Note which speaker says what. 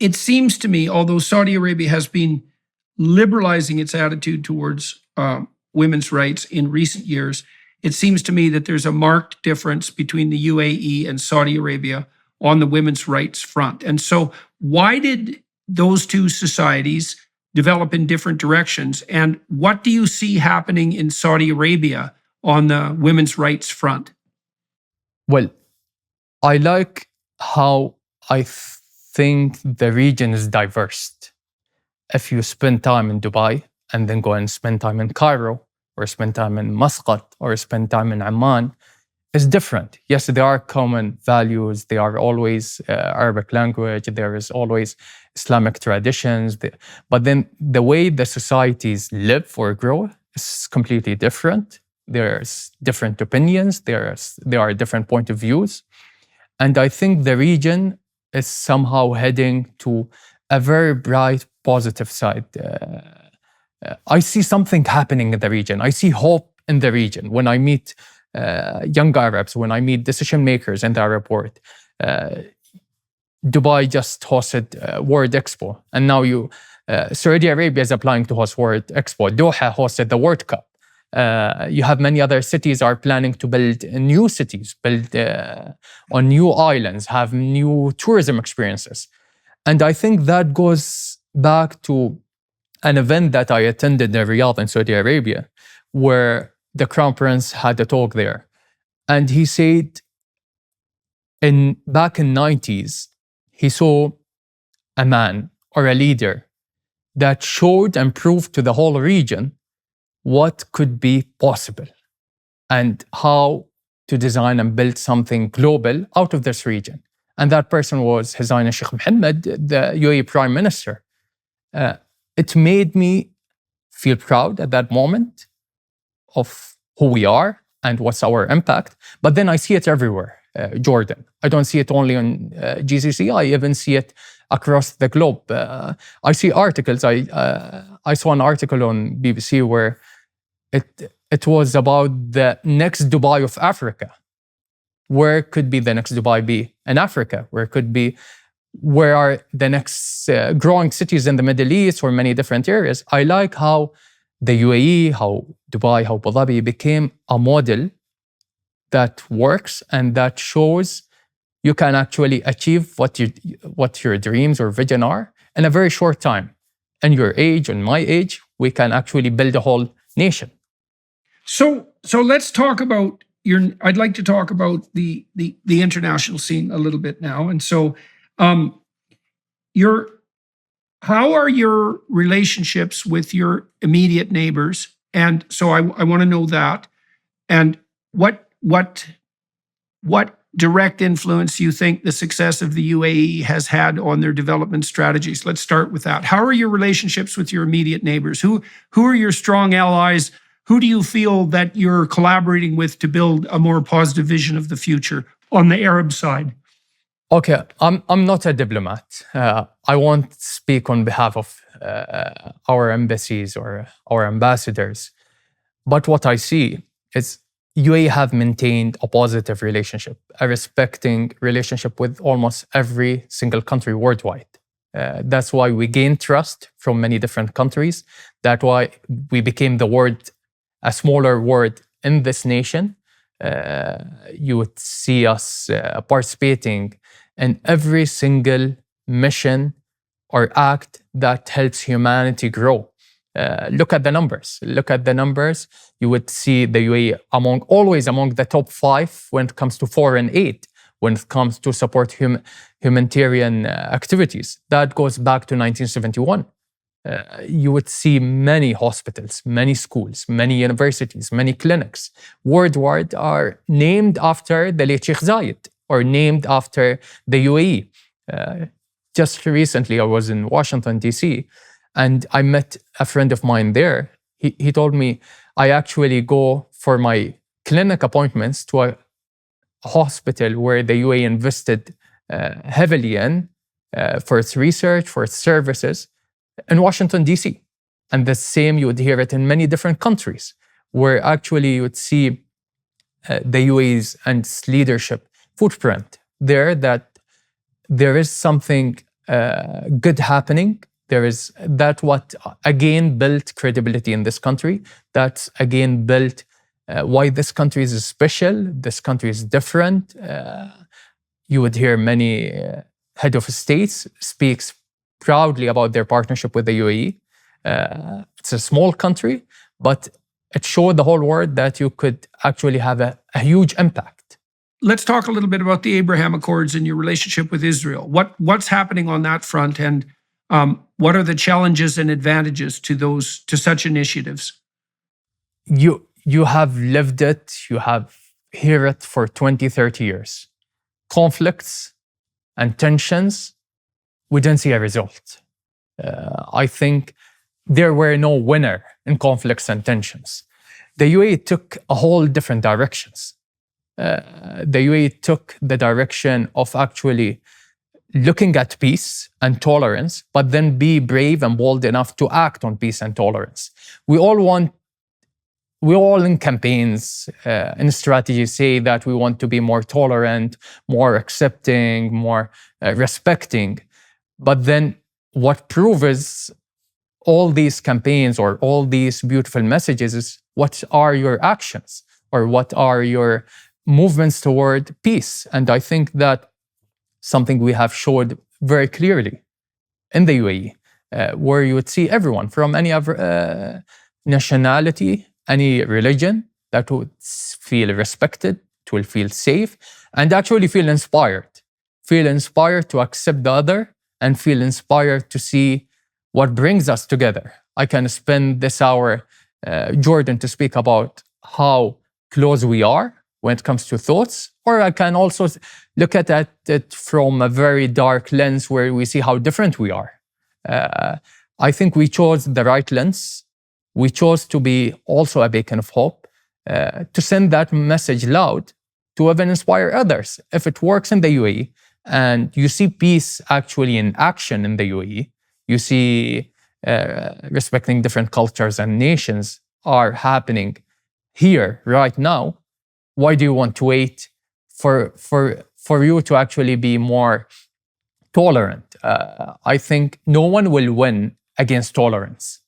Speaker 1: it seems to me, although Saudi Arabia has been liberalizing its attitude towards women's rights in recent years, it seems to me that there's a marked difference between the UAE and Saudi Arabia on the women's rights front. And so why did those two societies develop in different directions? And what do you see happening in Saudi Arabia on the women's rights front?
Speaker 2: Well, I like how I think the region is diverse. If you spend time in Dubai and then go and spend time in Cairo, or spend time in Muscat, or spend time in Amman, it's different. Yes, there are common values. There are always Arabic language. There is always Islamic traditions. But then the way the societies live or grow is completely different. There's different opinions. There are different point of views. And I think the region is somehow heading to a very bright, positive side. I see something happening in the region. I see hope in the region. When I meet young Arabs, when I meet decision makers in the Arab world, Dubai just hosted World Expo, and now Saudi Arabia is applying to host World Expo. Doha hosted the World Cup. You have many other cities are planning to build new cities, build on new islands, have new tourism experiences. And I think that goes back to an event that I attended in Riyadh in Saudi Arabia, where the Crown Prince had a talk there. And he said back in 90s, he saw a man or a leader that showed and proved to the whole region what could be possible and how to design and build something global out of this region. And that person was His Highness Sheikh Mohammed, the UAE Prime Minister. It made me feel proud at that moment of who we are and what's our impact. But then I see it everywhere, Jordan. I don't see it only on GCC. I even see it across the globe. I see articles. I saw an article on BBC where it was about the next Dubai of Africa. Where could be the next Dubai be in Africa? Where are the next growing cities in the Middle East or many different areas? I like how the UAE, how Dubai, how Abu Dhabi became a model that works and that shows you can actually achieve what your dreams or vision are in a very short time. In your age, in my age, we can actually build a whole nation.
Speaker 1: So let's talk about I'd like to talk about the international scene a little bit now. And so how are your relationships with your immediate neighbors? And so I want to know that. And what direct influence do you think the success of the UAE has had on their development strategies? Let's start with that. How are your relationships with your immediate neighbors? Who are your strong allies? Who do you feel that you're collaborating with to build a more positive vision of the future on the Arab side?
Speaker 2: Okay, I'm not a diplomat. I won't speak on behalf of our embassies or our ambassadors. But what I see is UAE have maintained a positive relationship, a respecting relationship with almost every single country worldwide. That's why we gained trust from many different countries. That's why we became a smaller world in this nation. You would see us participating in every single mission or act that helps humanity grow. Look at the numbers. You would see the UAE always among the top 5 when it comes to foreign aid, when it comes to support humanitarian activities. That goes back to 1971. You would see many hospitals, many schools, many universities, many clinics worldwide are named after the late Sheikh Zayed or named after the UAE. Just recently, I was in Washington, D.C., and I met a friend of mine there. He told me, I actually go for my clinic appointments to a hospital where the UAE invested heavily in for its research, for its services, in Washington, D.C. And the same, you would hear it in many different countries, where actually you would see the UAE's and its leadership footprint there, that there is something good happening. There is that what again built credibility in this country. That's again built why this country is special. This country is different. You would hear many head of states speaks proudly about their partnership with the UAE. It's a small country, but it showed the whole world that you could actually have a huge impact.
Speaker 1: Let's talk a little bit about the Abraham Accords and your relationship with Israel. What's happening on that front, and what are the challenges and advantages to such initiatives?
Speaker 2: You have lived it, you have heard it for 20, 30 years. Conflicts and tensions, we didn't see a result. I think there were no winner in conflicts and tensions. The UAE took a whole different directions. The UAE took the direction of actually looking at peace and tolerance, but then be brave and bold enough to act on peace and tolerance. We all in campaigns, in strategies say that we want to be more tolerant, more accepting, more respecting. But then what proves all these campaigns or all these beautiful messages is what are your actions or what are your movements toward peace. And I think that something we have showed very clearly in the UAE, where you would see everyone from any other nationality, any religion, that would feel respected, will feel safe, and actually feel inspired to accept the other and feel inspired to see what brings us together. I can spend this hour, Jordan, to speak about how close we are when it comes to thoughts, or I can also look at it from a very dark lens where we see how different we are. I think we chose the right lens. We chose to be also a beacon of hope, to send that message loud, to even inspire others. If it works in the UAE, and you see peace actually in action in the UAE, you see respecting different cultures and nations are happening here right now, why do you want to wait for you to actually be more tolerant? I think no one will win against tolerance.